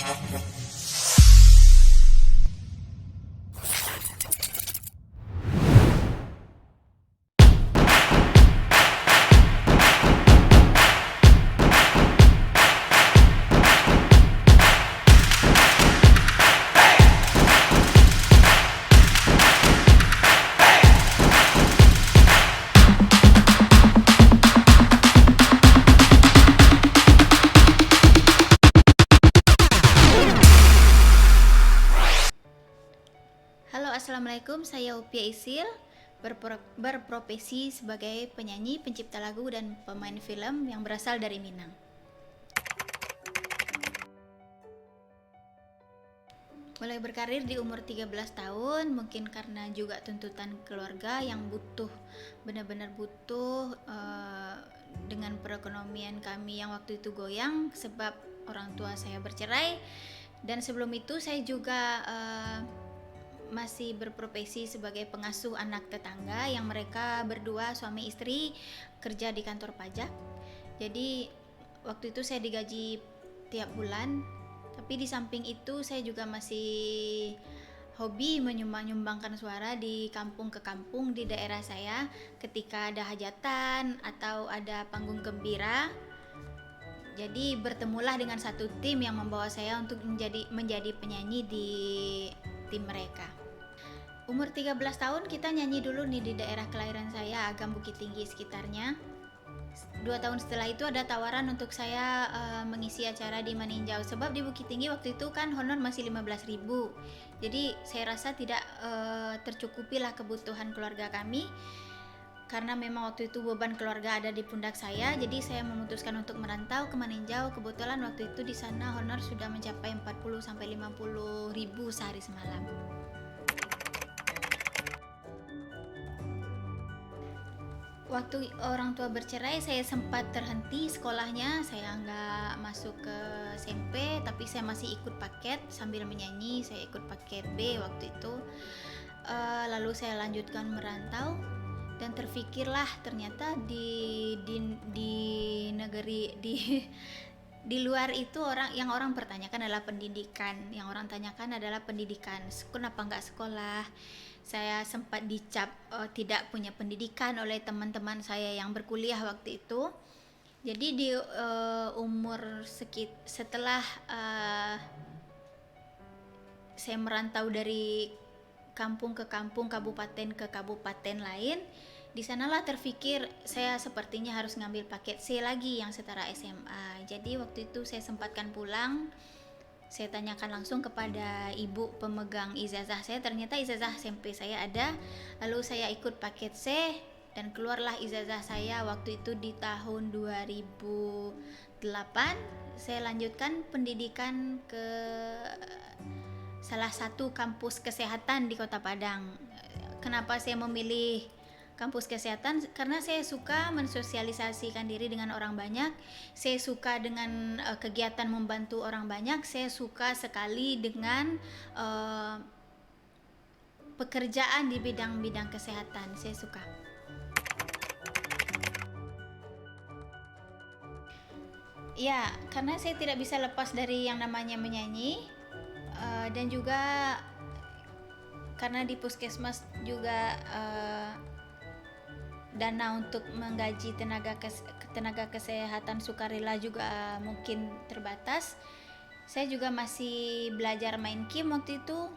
Halo, assalamualaikum. Saya Upia Isil, berprofesi sebagai penyanyi, pencipta lagu, dan pemain film yang berasal dari Minang. Mulai berkarir di umur 13 tahun, mungkin karena juga tuntutan keluarga yang benar-benar butuh dengan perekonomian kami yang waktu itu goyang sebab orang tua saya bercerai. Dan sebelum itu saya juga masih berprofesi sebagai pengasuh anak tetangga yang mereka berdua suami istri kerja di kantor pajak. Jadi waktu itu saya digaji tiap bulan, tapi di samping itu saya juga masih hobi menyumbangkan suara di kampung ke kampung di daerah saya ketika ada hajatan atau ada panggung gembira. Jadi bertemulah dengan satu tim yang membawa saya untuk menjadi penyanyi di tim mereka. Umur 13 tahun kita nyanyi dulu nih di daerah kelahiran saya, Agam Bukit Tinggi sekitarnya. 2 tahun setelah itu ada tawaran untuk saya mengisi acara di Maninjau, sebab di Bukit Tinggi waktu itu kan honor masih 15.000. Jadi saya rasa tidak tercukupilah kebutuhan keluarga kami. Karena memang waktu itu beban keluarga ada di pundak saya, jadi saya memutuskan untuk merantau ke Maninjau. Kebetulan waktu itu di sana honor sudah mencapai 40 sampai 50 ribu sehari semalam. Waktu orang tua bercerai, saya sempat terhenti sekolahnya. Saya nggak masuk ke SMP, tapi saya masih ikut paket sambil menyanyi. Saya ikut paket B waktu itu. Lalu saya lanjutkan merantau dan terfikirlah ternyata di negeri di luar itu yang orang pertanyakan adalah pendidikan. Yang orang tanyakan adalah pendidikan. Kenapa nggak sekolah? Saya sempat dicap tidak punya pendidikan oleh teman-teman saya yang berkuliah waktu itu. Jadi di umur setelah saya merantau dari kampung ke kampung, kabupaten ke kabupaten lain, di sanalah terfikir saya sepertinya harus ngambil paket C lagi yang setara SMA. Jadi waktu itu saya sempatkan pulang. Saya tanyakan langsung kepada ibu pemegang ijazah saya, ternyata ijazah SMP saya ada. Lalu saya ikut paket C dan keluarlah ijazah saya waktu itu di tahun 2008. Saya lanjutkan pendidikan ke salah satu kampus kesehatan di Kota Padang. Kenapa saya memilih kampus kesehatan? Karena saya suka mensosialisasikan diri dengan orang banyak. Saya suka dengan kegiatan membantu orang banyak. Saya suka sekali dengan pekerjaan di bidang-bidang kesehatan. Saya suka. Ya, karena saya tidak bisa lepas dari yang namanya menyanyi, dan juga karena di puskesmas juga dana untuk menggaji tenaga kesehatan sukarela juga mungkin terbatas. Saya juga masih belajar main kim waktu itu,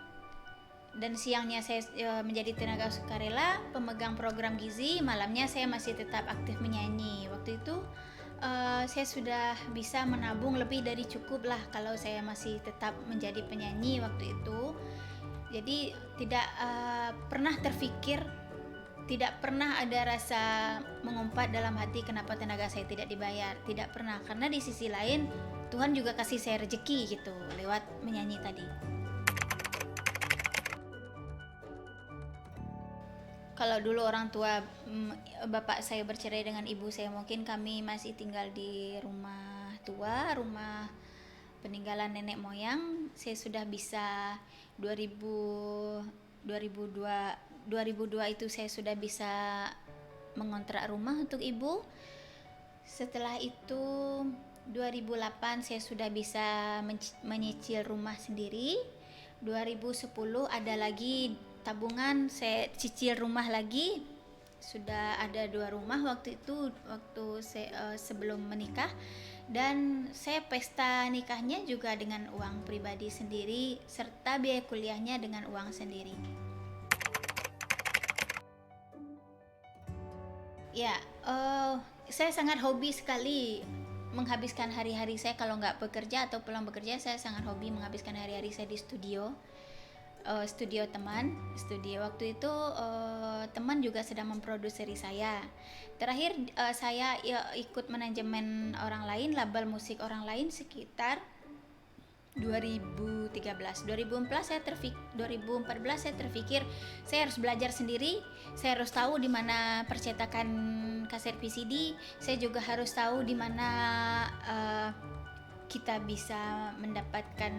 dan siangnya saya menjadi tenaga sukarela pemegang program gizi, malamnya saya masih tetap aktif menyanyi. Waktu itu saya sudah bisa menabung lebih dari cukup lah kalau saya masih tetap menjadi penyanyi waktu itu. Jadi tidak pernah terfikir, tidak pernah ada rasa mengumpat dalam hati kenapa tenaga saya tidak dibayar. Tidak pernah, karena di sisi lain Tuhan juga kasih saya rezeki gitu lewat menyanyi tadi. Kalau dulu orang tua bapak saya bercerai dengan ibu saya, mungkin kami masih tinggal di rumah tua, rumah peninggalan nenek moyang. Saya sudah bisa 2002 itu saya sudah bisa mengontrak rumah untuk ibu. Setelah itu 2008 saya sudah bisa menyicil rumah sendiri. 2010 ada lagi tabungan, saya cicil rumah lagi. Sudah ada 2 rumah waktu itu, waktu saya sebelum menikah. Dan saya pesta nikahnya juga dengan uang pribadi sendiri, serta biaya kuliahnya dengan uang sendiri. Ya, saya sangat hobi sekali menghabiskan hari-hari saya kalau nggak bekerja atau pulang bekerja. Saya sangat hobi menghabiskan hari-hari saya di studio, studio teman. Studio waktu itu teman juga sedang memproduksi saya. Terakhir saya ikut manajemen orang lain, label musik orang lain sekitar 2013. 2014 saya terpikir saya harus belajar sendiri, saya harus tahu di mana percetakan kaset VCD, saya juga harus tahu di mana kita bisa mendapatkan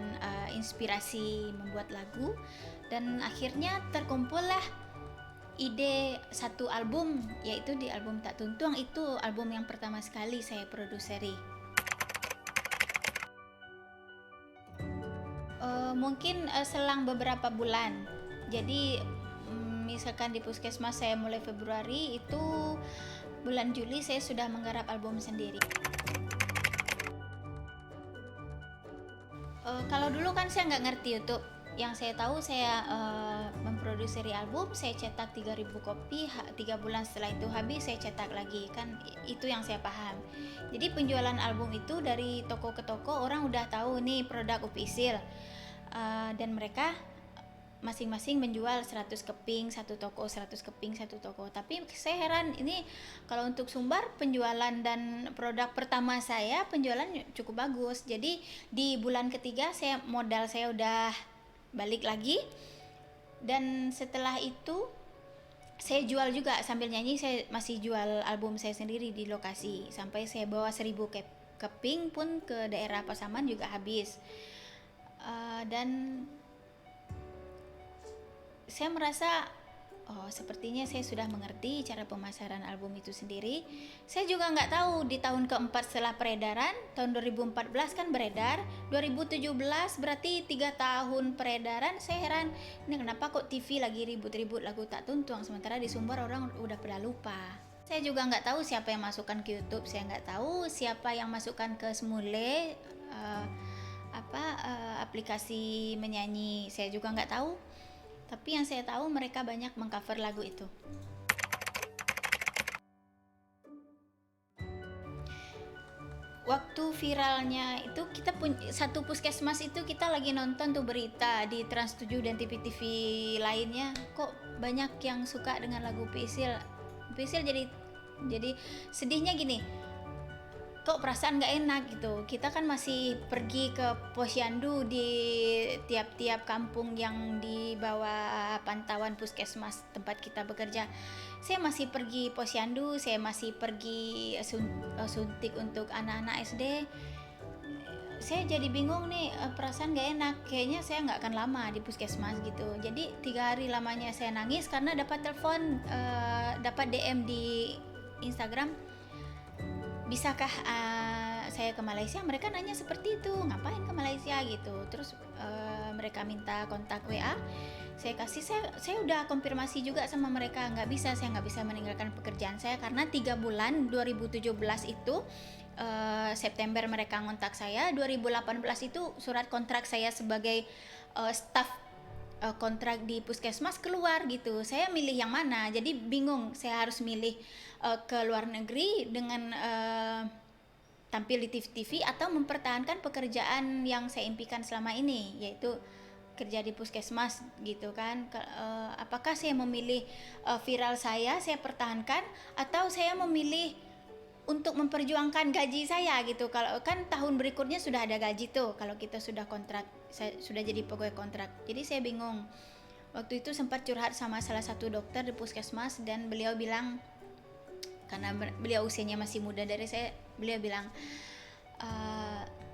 inspirasi membuat lagu. Dan akhirnya terkumpullah ide satu album, yaitu di album Tak Tuntuang. Itu album yang pertama sekali saya produseri. Mungkin selang beberapa bulan. Jadi misalkan di puskesmas saya mulai Februari, itu bulan Juli saya sudah menggarap album sendiri. Kalau dulu kan saya nggak ngerti YouTube. Yang saya tahu saya memproduksi album, saya cetak 3000 kopi, 3 bulan setelah itu habis saya cetak lagi, kan itu yang saya paham. Jadi penjualan album itu dari toko ke toko, orang udah tahu nih produk Upisil. Dan mereka masing-masing menjual 100 keping satu toko, 100 keping satu toko. Tapi saya heran, ini kalau untuk Sumbar penjualan dan produk pertama saya penjualan cukup bagus. Jadi di bulan ketiga modal saya udah balik lagi. Dan setelah itu saya jual juga sambil nyanyi, saya masih jual album saya sendiri di lokasi. Sampai saya bawa 1000 keping pun ke daerah Pasaman juga habis. Dan saya merasa sepertinya saya sudah mengerti cara pemasaran album itu sendiri. Saya juga nggak tahu di tahun keempat setelah peredaran, tahun 2014 kan beredar, 2017 berarti 3 tahun peredaran. Saya heran, ini kenapa kok TV lagi ribut-ribut lagu Tak Tuntuang, sementara di Sumbar orang udah pada lupa. Saya juga nggak tahu siapa yang masukkan ke YouTube, saya nggak tahu siapa yang masukkan ke Smule, aplikasi menyanyi, saya juga nggak tahu. Tapi yang saya tahu mereka banyak mengcover lagu itu. Waktu viralnya itu kita satu puskesmas itu kita lagi nonton tuh berita di Trans 7 dan TV-TV lainnya, kok banyak yang suka dengan lagu Upisil. Jadi sedihnya gini, kok perasaan gak enak gitu. Kita kan masih pergi ke posyandu di tiap-tiap kampung yang di bawah pantauan puskesmas tempat kita bekerja. Saya masih pergi posyandu, saya masih pergi suntik untuk anak-anak SD. Saya jadi bingung nih, perasaan gak enak. Kayaknya saya gak akan lama di puskesmas gitu. Jadi 3 hari lamanya saya nangis karena dapat telepon, dapat DM di Instagram, bisakah saya ke Malaysia? Mereka nanya seperti itu, ngapain ke Malaysia gitu. Terus mereka minta kontak WA, saya kasih. Saya udah konfirmasi juga sama mereka, saya nggak bisa meninggalkan pekerjaan saya karena 3 bulan 2017 itu September mereka ngontak saya, 2018 itu surat kontrak saya sebagai staf kontrak di puskesmas keluar gitu. Saya milih yang mana? Jadi bingung, saya harus milih ke luar negeri dengan tampil di TV atau mempertahankan pekerjaan yang saya impikan selama ini, yaitu kerja di puskesmas gitu kan. Apakah saya memilih viral saya pertahankan, atau saya memilih untuk memperjuangkan gaji saya gitu. Kalau kan tahun berikutnya sudah ada gaji tuh kalau kita sudah kontrak, saya sudah jadi pegawai kontrak. Jadi saya bingung. Waktu itu sempat curhat sama salah satu dokter di puskesmas, dan beliau bilang, karena beliau usianya masih muda dari saya, beliau bilang,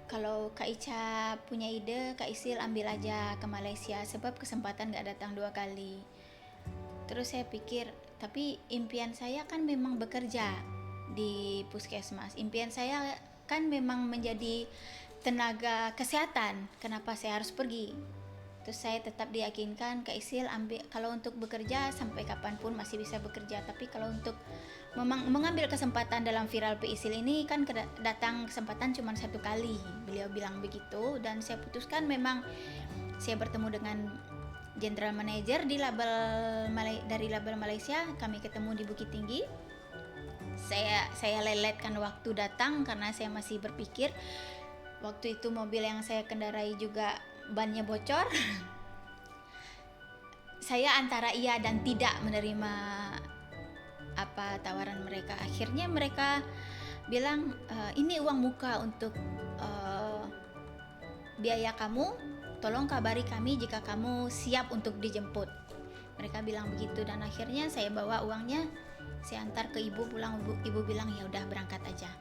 kalau Kak Ica punya ide, Kak Isil ambil aja ke Malaysia, sebab kesempatan gak datang 2 kali. Terus saya pikir, tapi impian saya kan memang bekerja di puskesmas. Impian saya kan memang menjadi tenaga kesehatan, kenapa saya harus pergi. Terus saya tetap diyakinkan, Kak Isil ambil, kalau untuk bekerja sampai kapanpun masih bisa bekerja, tapi kalau untuk mengambil kesempatan dalam viral Isil ini kan datang kesempatan cuma satu kali, beliau bilang begitu. Dan saya putuskan, memang saya bertemu dengan general manager di dari label Malaysia, kami ketemu di Bukit Tinggi. Saya leletkan waktu datang karena saya masih berpikir, waktu itu mobil yang saya kendarai juga bannya bocor. Saya antara iya dan tidak menerima apa tawaran mereka. Akhirnya mereka bilang, ini uang muka untuk biaya kamu, tolong kabari kami jika kamu siap untuk dijemput. Mereka bilang begitu, dan akhirnya saya bawa uangnya, saya antar ke ibu pulang. Ibu bilang ya udah berangkat aja.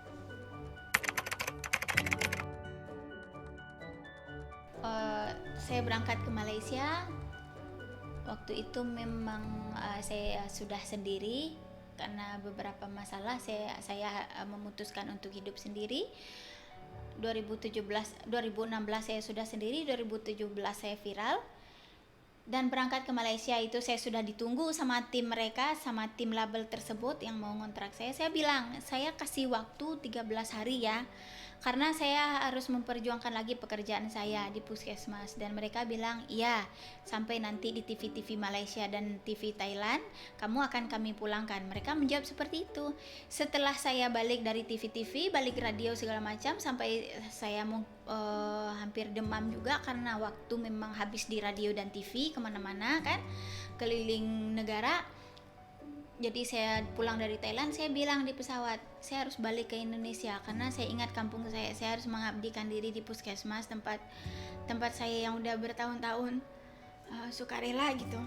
Saya berangkat ke Malaysia. Waktu itu memang saya sudah sendiri karena beberapa masalah. Saya memutuskan untuk hidup sendiri. 2016 saya sudah sendiri, 2017 saya viral. Dan berangkat ke Malaysia itu saya sudah ditunggu sama tim mereka, sama tim label tersebut yang mau ngontrak saya. Saya bilang, saya kasih waktu 13 hari ya, karena saya harus memperjuangkan lagi pekerjaan saya di puskesmas. Dan mereka bilang, iya, sampai nanti di TV-TV Malaysia dan TV Thailand kamu akan kami pulangkan. Mereka menjawab seperti itu. Setelah saya balik dari TV-TV, balik radio segala macam, sampai saya hampir demam juga karena waktu memang habis di radio dan TV, kemana-mana kan, keliling negara. Jadi saya pulang dari Thailand, saya bilang di pesawat, saya harus balik ke Indonesia karena saya ingat kampung saya harus mengabdikan diri di puskesmas, tempat saya yang udah bertahun-tahun sukarela gitu.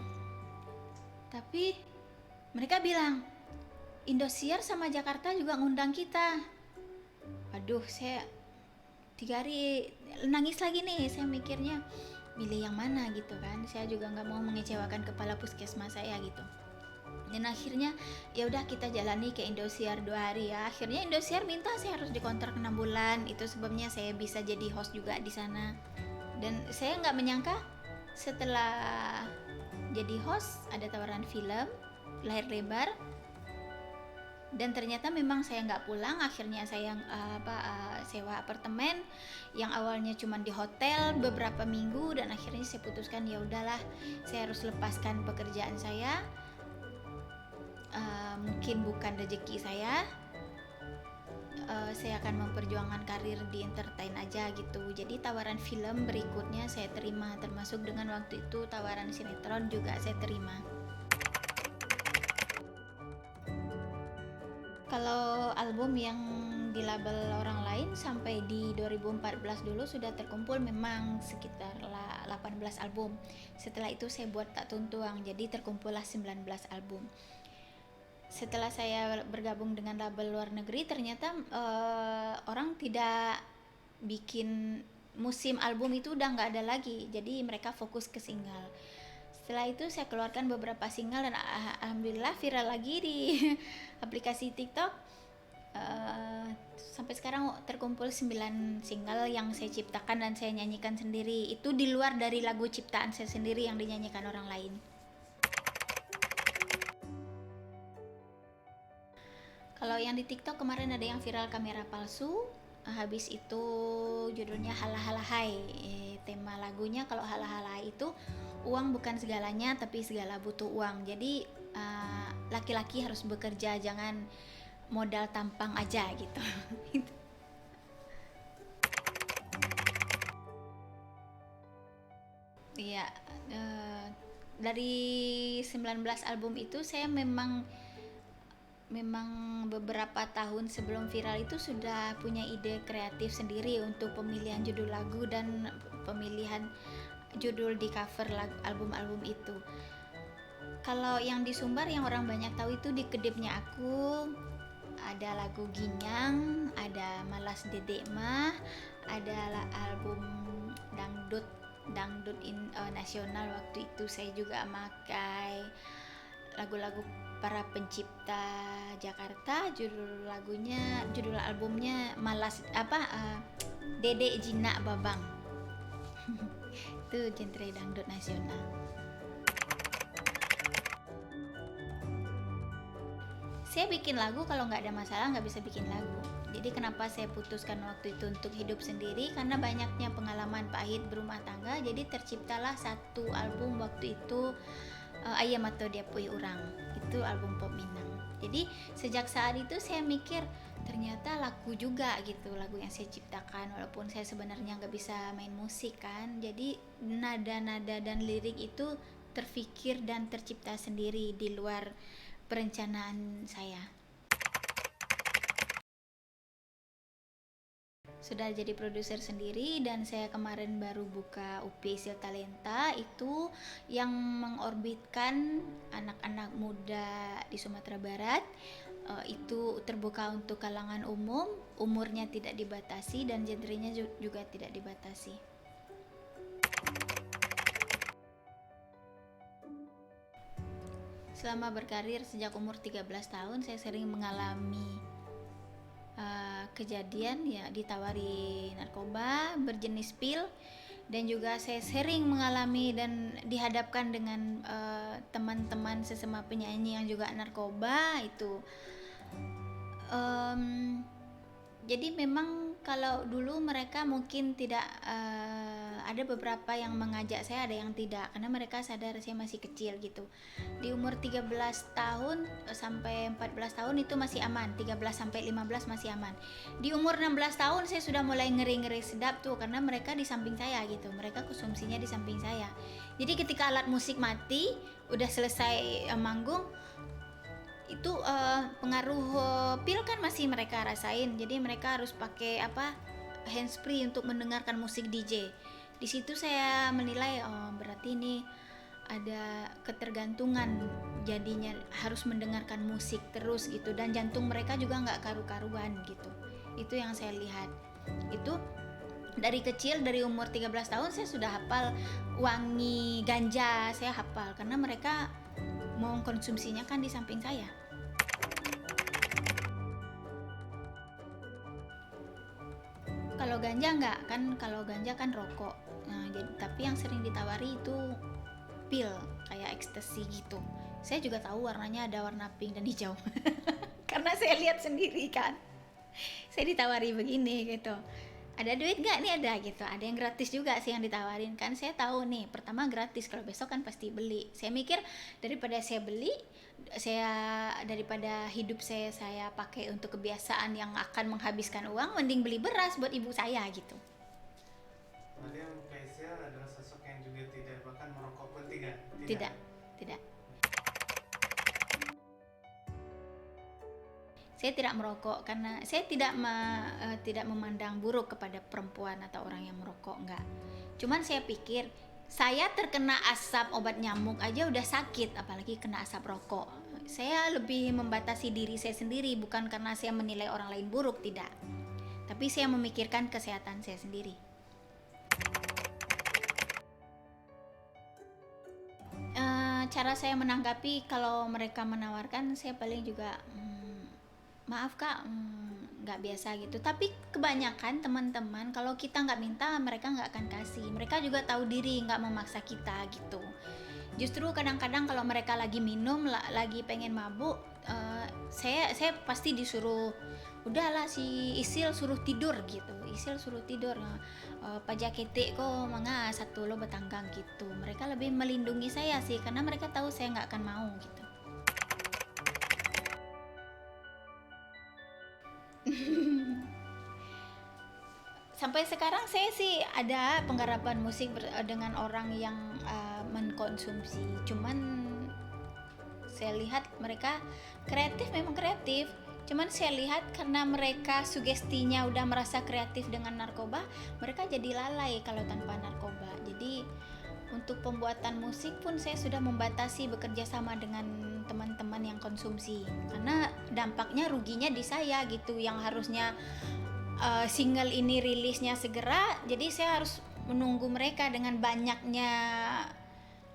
Tapi mereka bilang, Indosiar sama Jakarta juga ngundang kita. Aduh, saya 3 hari nangis lagi nih. Saya mikirnya, milih yang mana gitu kan. Saya juga nggak mau mengecewakan kepala puskesmas saya gitu. Dan akhirnya ya udah kita jalani ke Indosiar 2 hari ya. Akhirnya Indosiar minta saya harus dikontrak 6 bulan. Itu sebabnya saya bisa jadi host juga di sana. Dan saya nggak menyangka setelah jadi host ada tawaran film layar lebar. Dan ternyata memang saya nggak pulang. Akhirnya saya sewa apartemen yang awalnya cuma di hotel beberapa minggu. Dan akhirnya saya putuskan, ya udahlah, saya harus lepaskan pekerjaan saya. Mungkin bukan rezeki saya akan memperjuangkan karir di entertain aja gitu. Jadi tawaran film berikutnya saya terima, termasuk dengan waktu itu tawaran sinetron juga saya terima. Kalau album yang di label orang lain sampai di 2014 dulu sudah terkumpul memang sekitar 18 album. Setelah itu saya buat Tak Tuntuang, jadi terkumpullah 19 album. Setelah saya bergabung dengan label luar negeri, ternyata orang tidak bikin musim album itu, udah nggak ada lagi. Jadi mereka fokus ke single. Setelah itu saya keluarkan beberapa single dan alhamdulillah viral lagi di aplikasi TikTok. Sampai sekarang terkumpul 9 single yang saya ciptakan dan saya nyanyikan sendiri. Itu di luar dari lagu ciptaan saya sendiri yang dinyanyikan orang lain. Kalau yang di TikTok kemarin ada yang viral kamera palsu. Habis itu judulnya Halah-Halahai. Tema lagunya kalau Halah-Halahai itu, uang bukan segalanya tapi segala butuh uang. Jadi laki-laki harus bekerja, jangan modal tampang aja gitu. Iya, dari 19 album itu saya memang beberapa tahun sebelum viral itu sudah punya ide kreatif sendiri untuk pemilihan judul lagu dan pemilihan judul di cover album-album itu. Kalau yang di Sumbar yang orang banyak tahu itu Di Kedipnya Aku, ada lagu Ginyang, ada Malas Dedek Mah, ada album dangdut nasional waktu itu saya juga pakai. lagu-lagu para pencipta Jakarta. Judul albumnya Dedek Jinak Babang. Itu genre dangdut nasional. Saya bikin lagu kalau nggak ada masalah nggak bisa bikin lagu. Jadi kenapa saya putuskan waktu itu untuk hidup sendiri, karena banyaknya pengalaman pahit berumah tangga. Jadi terciptalah satu album waktu itu, Ayam atau Dia Puih Urang. Itu album pop Minang. Jadi sejak saat itu saya mikir ternyata laku juga gitu lagu yang saya ciptakan, walaupun saya sebenarnya nggak bisa main musik kan. Jadi nada-nada dan lirik itu terfikir dan tercipta sendiri di luar perencanaan saya. Sudah jadi produser sendiri, dan saya kemarin baru buka UP Sil Talenta, itu yang mengorbitkan anak-anak muda di Sumatera Barat. Itu terbuka untuk kalangan umum, umurnya tidak dibatasi dan genrenya juga tidak dibatasi. Selama berkarir sejak umur 13 tahun saya sering mengalami kejadian ya, ditawari narkoba berjenis pil, dan juga saya sering mengalami dan dihadapkan dengan teman-teman sesama penyanyi yang juga narkoba itu. Jadi memang kalau dulu mereka mungkin tidak, ada beberapa yang mengajak saya, ada yang tidak, karena mereka sadar saya masih kecil gitu. Di umur 13 tahun sampai 14 tahun itu masih aman, 13 sampai 15 masih aman. Di umur 16 tahun saya sudah mulai ngeri-ngeri sedap tuh, karena mereka di samping saya gitu, mereka konsumsinya di samping saya. Jadi ketika alat musik mati, udah selesai manggung, itu pengaruh pil kan masih mereka rasain. Jadi mereka harus pakai handsfree untuk mendengarkan musik DJ. Di situ saya menilai berarti ini ada ketergantungan, jadinya harus mendengarkan musik terus gitu, dan jantung mereka juga nggak karu-karuan gitu. Itu yang saya lihat. Itu dari kecil, dari umur 13 tahun saya sudah hafal wangi ganja, saya hafal karena mereka mau konsumsinya kan di samping saya. Kalau ganja enggak kan, kalau ganja kan rokok. Nah, tapi yang sering ditawari itu pil kayak ekstasi gitu. Saya juga tahu warnanya ada warna pink dan hijau. Karena saya lihat sendiri kan. Saya ditawari begini gitu. Ada duit nggak nih, ada gitu, ada yang gratis juga sih yang ditawarin kan. Saya tahu nih, pertama gratis, kalau besok kan pasti beli. Saya mikir daripada saya beli, daripada hidup saya pakai untuk kebiasaan yang akan menghabiskan uang, mending beli beras buat ibu saya gitu. Kemudian Kaisya adalah sosok yang juga tidak bahkan merokok pun tidak. Tidak. Saya tidak merokok karena saya tidak memandang buruk kepada perempuan atau orang yang merokok, enggak. Cuman saya pikir saya terkena asap obat nyamuk aja udah sakit, apalagi kena asap rokok. Saya lebih membatasi diri saya sendiri, bukan karena saya menilai orang lain buruk, tidak. Tapi saya memikirkan kesehatan saya sendiri. Cara saya menanggapi kalau mereka menawarkan, saya paling juga maaf kak, nggak biasa gitu. Tapi kebanyakan teman-teman kalau kita nggak minta, mereka nggak akan kasih. Mereka juga tahu diri, nggak memaksa kita gitu. Justru kadang-kadang kalau mereka lagi minum, lagi pengen mabuk, saya pasti disuruh, udahlah si Isil suruh tidur gitu. Isil suruh tidur, pajak ketik kok manga satu lo betanggang gitu. Mereka lebih melindungi saya sih, karena mereka tahu saya nggak akan mau gitu. Sampai sekarang saya sih ada penggarapan musik dengan orang yang mengkonsumsi. Cuman saya lihat mereka kreatif, memang kreatif. Cuman saya lihat karena mereka sugestinya udah merasa kreatif dengan narkoba, mereka jadi lalai kalau tanpa narkoba. Jadi untuk pembuatan musik pun saya sudah membatasi bekerja sama dengan teman-teman yang konsumsi, karena dampaknya ruginya di saya gitu, yang harusnya single ini rilisnya segera, jadi saya harus menunggu mereka dengan banyaknya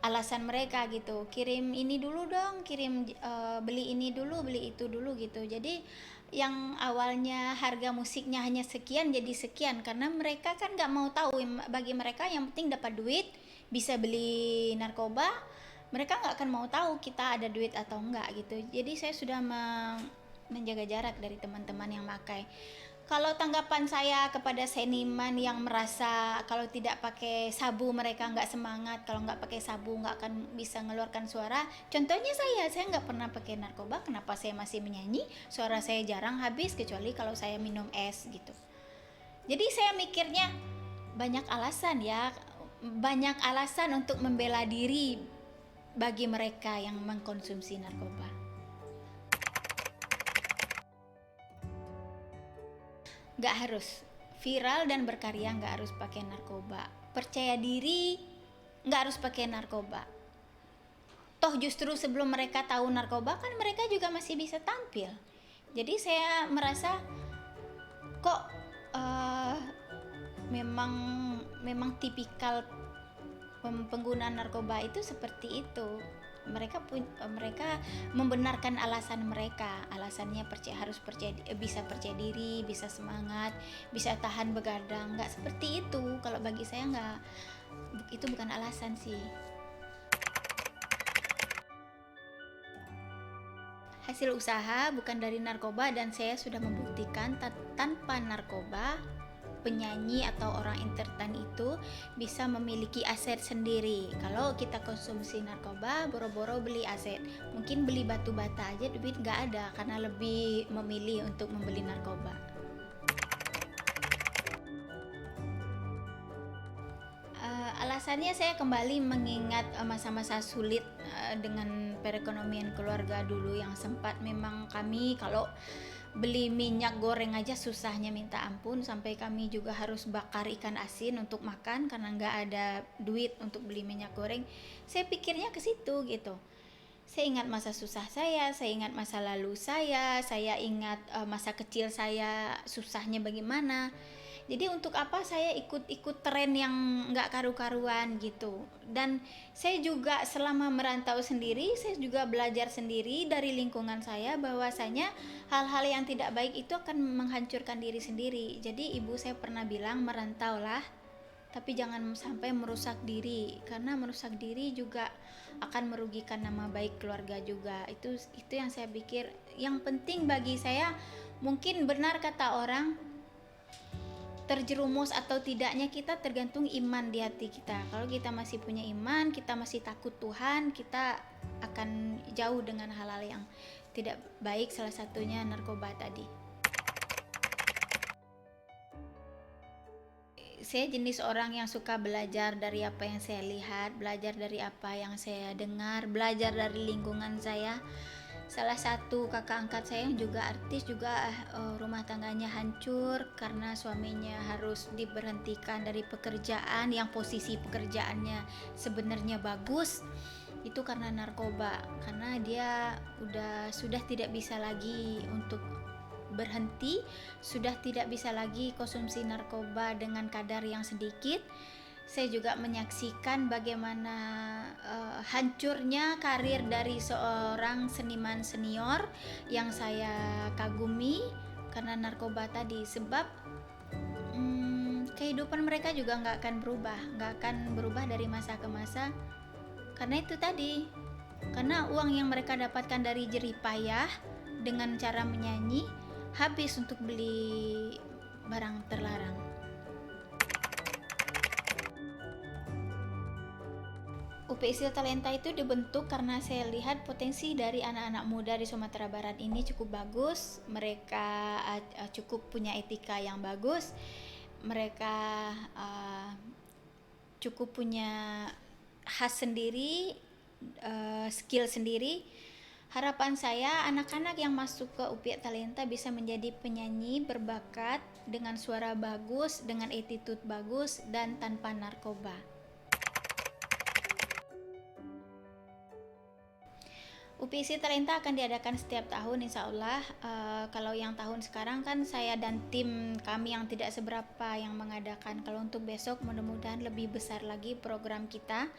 alasan mereka gitu, kirim ini dulu dong, kirim beli ini dulu, beli itu dulu gitu. Jadi yang awalnya harga musiknya hanya sekian jadi sekian, karena mereka kan nggak mau tahu. Bagi mereka yang penting dapat duit, bisa beli narkoba, mereka nggak akan mau tahu kita ada duit atau enggak gitu. Jadi saya sudah menjaga jarak dari teman-teman yang pakai. Kalau tanggapan saya kepada seniman yang merasa kalau tidak pakai sabu mereka nggak semangat, kalau nggak pakai sabu nggak akan bisa mengeluarkan suara. Contohnya saya nggak pernah pakai narkoba, kenapa saya masih menyanyi? Suara saya jarang habis kecuali kalau saya minum es gitu. Jadi saya mikirnya banyak alasan ya, banyak alasan untuk membela diri bagi mereka yang mengkonsumsi narkoba. Nggak harus viral dan berkarya, nggak harus pakai narkoba. Percaya diri, nggak harus pakai narkoba. Toh justru sebelum mereka tahu narkoba kan mereka juga masih bisa tampil. Jadi saya merasa kok memang tipikal pengguna narkoba itu seperti itu. Mereka membenarkan alasan mereka, alasannya bisa percaya diri, bisa semangat, bisa tahan begadang. Nggak seperti itu. Kalau bagi saya nggak, itu bukan alasan sih. Hasil usaha bukan dari narkoba, dan saya sudah membuktikan tanpa narkoba penyanyi atau orang entertain itu bisa memiliki aset sendiri. Kalau kita konsumsi narkoba, boro-boro beli aset, mungkin beli batu bata aja duit nggak ada, karena lebih memilih untuk membeli narkoba. Alasannya saya kembali mengingat masa-masa sulit dengan perekonomian keluarga dulu, yang sempat memang kami kalau beli minyak goreng aja susahnya minta ampun, sampai kami juga harus bakar ikan asin untuk makan karena nggak ada duit untuk beli minyak goreng. Saya pikirnya ke situ gitu. Saya ingat masa susah saya ingat masa lalu saya ingat masa kecil saya susahnya bagaimana. Jadi untuk apa saya ikut tren yang nggak karu-karuan gitu. Dan saya juga selama merantau sendiri, saya juga belajar sendiri dari lingkungan saya bahwasanya hal-hal yang tidak baik itu akan menghancurkan diri sendiri. Jadi ibu saya pernah bilang, merantaulah tapi jangan sampai merusak diri, karena merusak diri juga akan merugikan nama baik keluarga juga. Itu yang saya pikir yang penting bagi saya. Mungkin benar kata orang, terjerumus atau tidaknya kita tergantung iman di hati kita. Kalau kita masih punya iman, kita masih takut Tuhan, kita akan jauh dengan hal-hal yang tidak baik, salah satunya narkoba tadi. Saya jenis orang yang suka belajar dari apa yang saya lihat, belajar dari apa yang saya dengar, belajar dari lingkungan saya. Salah satu kakak angkat saya yang juga artis juga rumah tangganya hancur karena suaminya harus diberhentikan dari pekerjaan yang posisi pekerjaannya sebenarnya bagus. Itu karena narkoba, karena dia sudah tidak bisa lagi untuk berhenti, sudah tidak bisa lagi konsumsi narkoba dengan kadar yang sedikit. Saya juga menyaksikan bagaimana hancurnya karir dari seorang seniman senior yang saya kagumi karena narkoba tadi. Sebab kehidupan mereka juga nggak akan berubah dari masa ke masa, karena itu tadi, karena uang yang mereka dapatkan dari jerih payah dengan cara menyanyi habis untuk beli barang terlarang. UPI Talenta itu dibentuk karena saya lihat potensi dari anak-anak muda di Sumatera Barat ini cukup bagus. Mereka cukup punya etika yang bagus. Mereka cukup punya khas sendiri, skill sendiri. Harapan saya anak-anak yang masuk ke UPI Talenta bisa menjadi penyanyi berbakat dengan suara bagus, dengan attitude bagus, dan tanpa narkoba. UPI Talenta akan diadakan setiap tahun insya Allah. Kalau yang tahun sekarang kan saya dan tim kami yang tidak seberapa yang mengadakan. Kalau untuk besok mudah-mudahan lebih besar lagi program kita.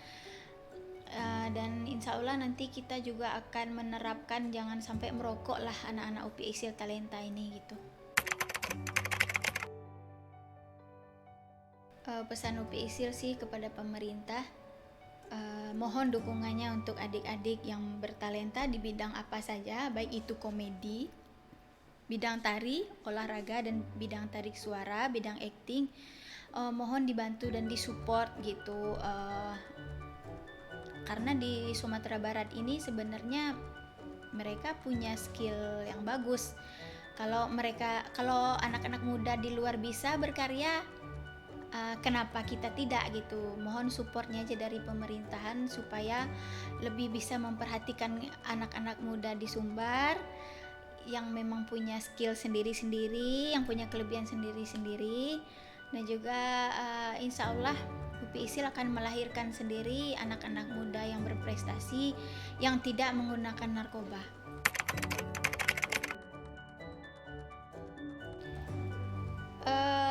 Dan insya Allah nanti kita juga akan menerapkan jangan sampai merokok lah anak-anak UPI Isil Talenta ini gitu. Pesan UPI Isil sih kepada pemerintah, mohon dukungannya untuk adik-adik yang bertalenta di bidang apa saja, baik itu komedi, bidang tari, olahraga, dan bidang tarik suara, bidang acting. Mohon dibantu dan disupport gitu, karena di Sumatera Barat ini sebenarnya mereka punya skill yang bagus. Kalau anak-anak muda di luar bisa berkarya, kenapa kita tidak gitu. Mohon supportnya aja dari pemerintahan supaya lebih bisa memperhatikan anak-anak muda di Sumbar yang memang punya skill sendiri-sendiri, yang punya kelebihan sendiri-sendiri. Dan juga insya Allah UPI Isil akan melahirkan sendiri anak-anak muda yang berprestasi, yang tidak menggunakan narkoba.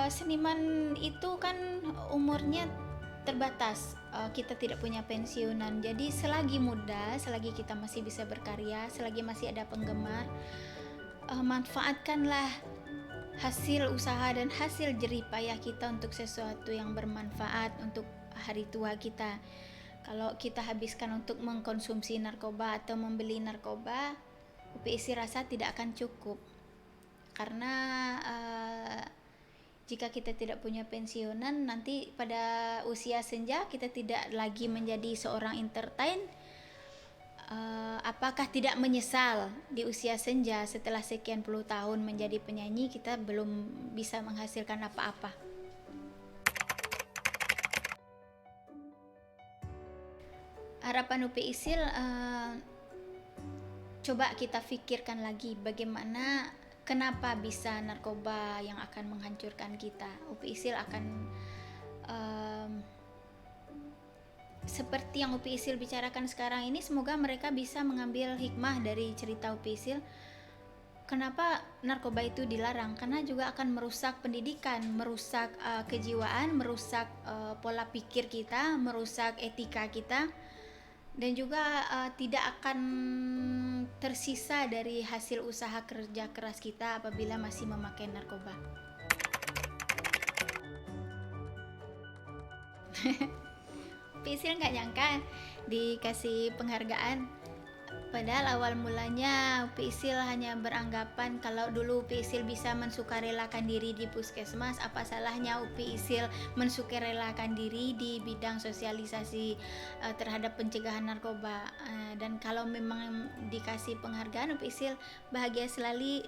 Seniman itu kan umurnya terbatas, kita tidak punya pensiunan. Jadi selagi muda, selagi kita masih bisa berkarya, selagi masih ada penggemar, manfaatkanlah hasil usaha dan hasil jerih payah kita untuk sesuatu yang bermanfaat untuk hari tua kita. Kalau kita habiskan untuk mengkonsumsi narkoba atau membeli narkoba, UPI Isil rasa tidak akan cukup. Karena jika kita tidak punya pensiunan, nanti pada usia senja kita tidak lagi menjadi seorang entertain. Apakah tidak menyesal di usia senja setelah sekian puluh tahun menjadi penyanyi kita belum bisa menghasilkan apa-apa? Harapan UPI Isil, coba kita pikirkan lagi bagaimana, kenapa bisa narkoba yang akan menghancurkan kita. UPI Isil akan seperti yang UPI Isil bicarakan sekarang ini, semoga mereka bisa mengambil hikmah dari cerita UPI Isil. Kenapa narkoba itu dilarang? Karena juga akan merusak pendidikan, merusak kejiwaan, merusak pola pikir kita, merusak etika kita, dan juga tidak akan tersisa dari hasil usaha kerja keras kita apabila masih memakai narkoba. UPI Isil nggak nyangka dikasih penghargaan. Padahal awal mulanya UPI Isil hanya beranggapan kalau dulu UPI Isil bisa mensukarelakan diri di puskesmas, apa salahnya UPI Isil mensukarelakan diri di bidang sosialisasi terhadap pencegahan narkoba. Dan kalau memang dikasih penghargaan, UPI Isil bahagia sekali,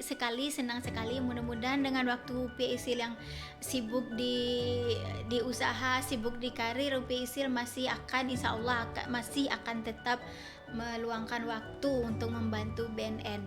senang sekali. Mudah-mudahan dengan waktu UPI Isil yang sibuk di usaha, sibuk di karir, UPI Isil masih akan, insya Allah masih akan tetap meluangkan waktu untuk membantu BNN.